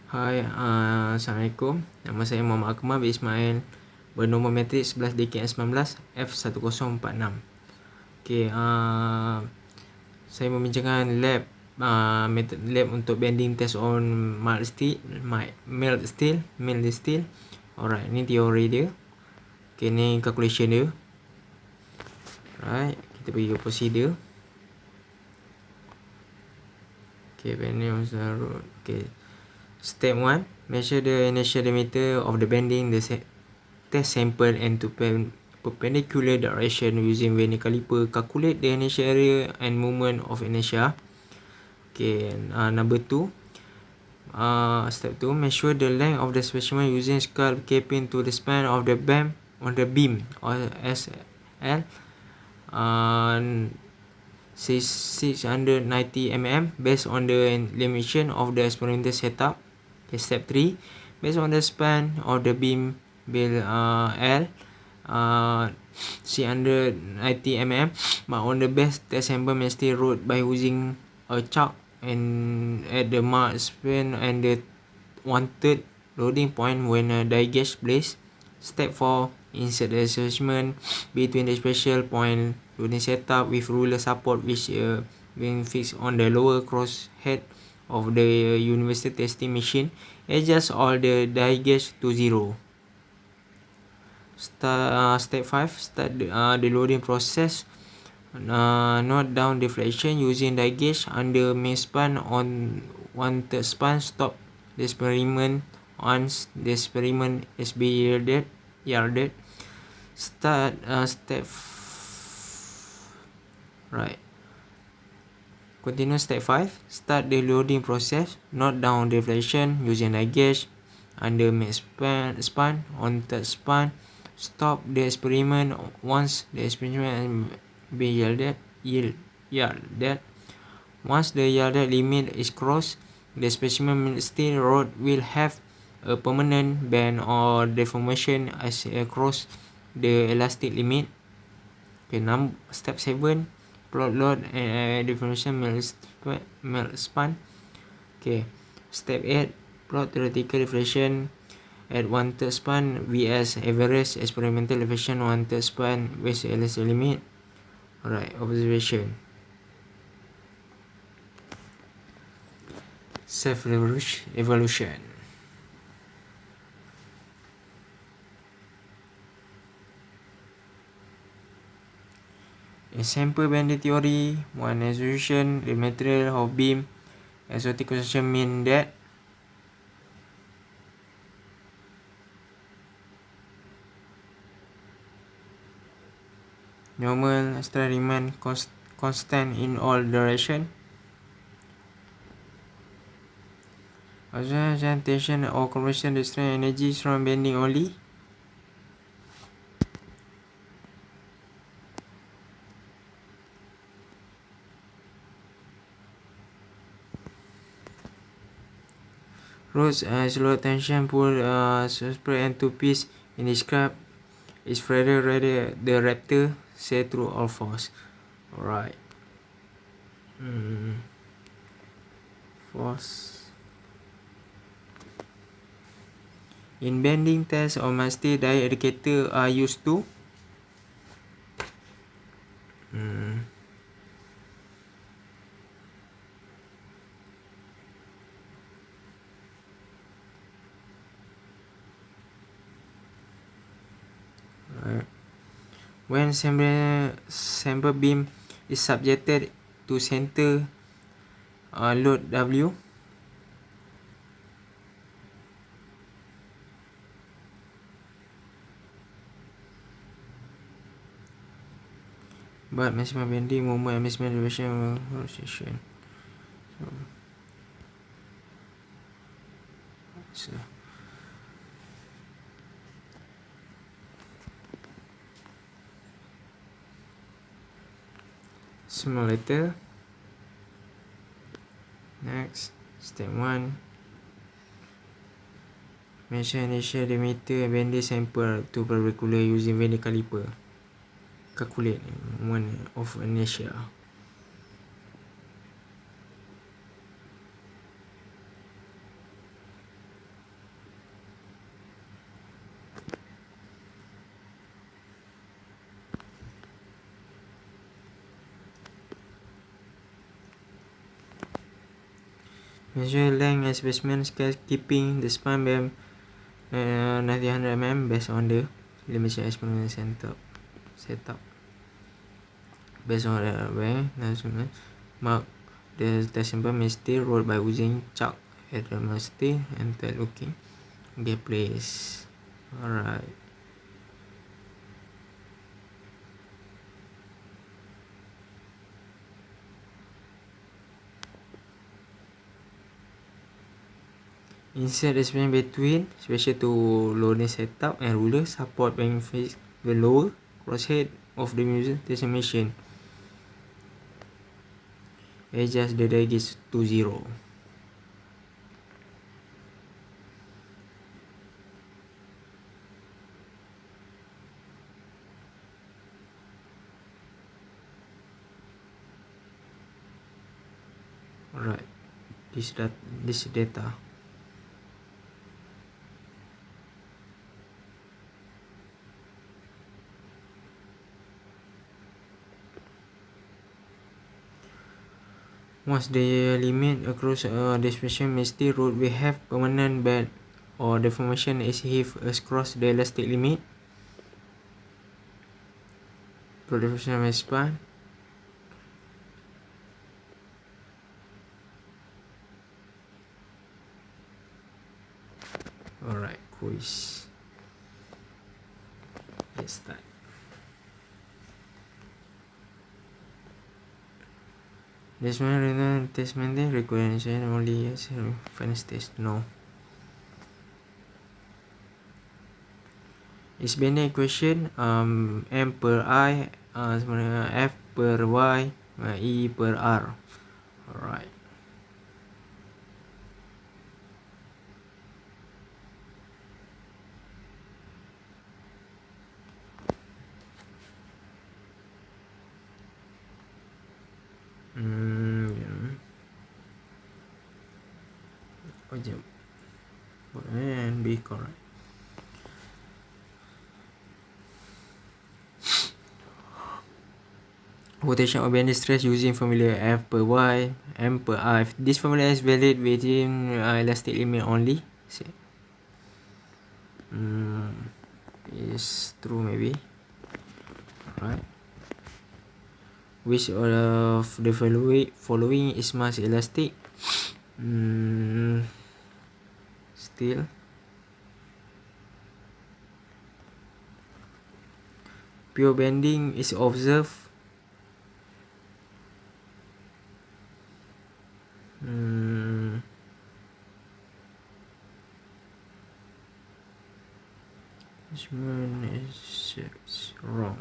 Hai, Assalamualaikum. Nama saya Muhammad Akmal bin Ismail, bernombor matrik 11 DKN 19 F1046. Okey, saya membincangkan method lab untuk bending test on mild steel. Alright, ni teori dia. Okey, ni calculation dia. Alright, kita pergi ke procedure. Okey, bending on the road. Okey. Step 1, measure the initial diameter of the bending the test sample and to perpendicular direction using vernier caliper. Calculate the initial area and movement of inertia. Okay, number 2. Step 2, measure the length of the specimen using scalp caping to the span of the beam or SL 690 mm based on the limitation of the experimental setup. Okay, step 3, based on the span of the beam L 690 mm, but on the best test sample may still wrote by using a chalk and at the mark span and the 1/3 loading point when a die gauge placed. Step 4, insert the attachment between the special point loading setup with ruler support which being fixed on the lower cross head of the universal testing machine. Adjust all the die gauge to 0. Step 5, start the loading process. Note down deflection using die gauge under main span on 1/3 span. Stop the experiment once the experiment is yielded. Start right. Continue step 5. Start the loading process. Note down deflection using die gauge under main span on 1/3 span. Stop the experiment once the experiment be yielded. Once the yielded limit is crossed, the specimen steel rod will have a permanent bend or deformation as across the elastic limit. Okay, step 7, plot load and deformation melt span. Okay, step 8, plot theoretical deflection at 1/3 span vs average experimental deflection 1/3 span with elastic limit. Alright, observation. Self-evolution. In sample bending theory, one assumption the material of beam exotic construction mean that normal stress remain constant in all direction. Tension or conversion the strain energy from bending only. Rods low tension pull separate into piece in the scrap is rather the raptor say through all force. Alright. Force. In bending test or master die indicator are used to when sample beam is subjected to center load W, but maximum bending moment and maximum elevation rotation. So small letter. Next, step 1, measure initial diameter and bending sample to perpendicular using vernier caliper. Calculate one of inertia. Measure length and specimen scale, keeping the span band 900 mm based on the limitation experiment setup. Based on the way, mark the sample may still roll by using chalk at the still and looking the place. Alright. Insert the space between, especially to loading setup and ruler, support being face the lower crosshead of the mutation machine. Adjust the gauge to 0. Alright, this data. Once the limit across the special misty road we have permanent bend or deformation is if across the elastic limit. Deformation may span. Alright, quiz. Let's start. This one test maintain requires only yes final stage no. Is bending equation m per I f per y e per r. Alright. And be correct. Rotation of bending stress using formula F per Y, M per I. This formula is valid within elastic limit only. Is true maybe. Alright. Which of the following is mass elastic? Still. Pure bending is observed. This one is wrong.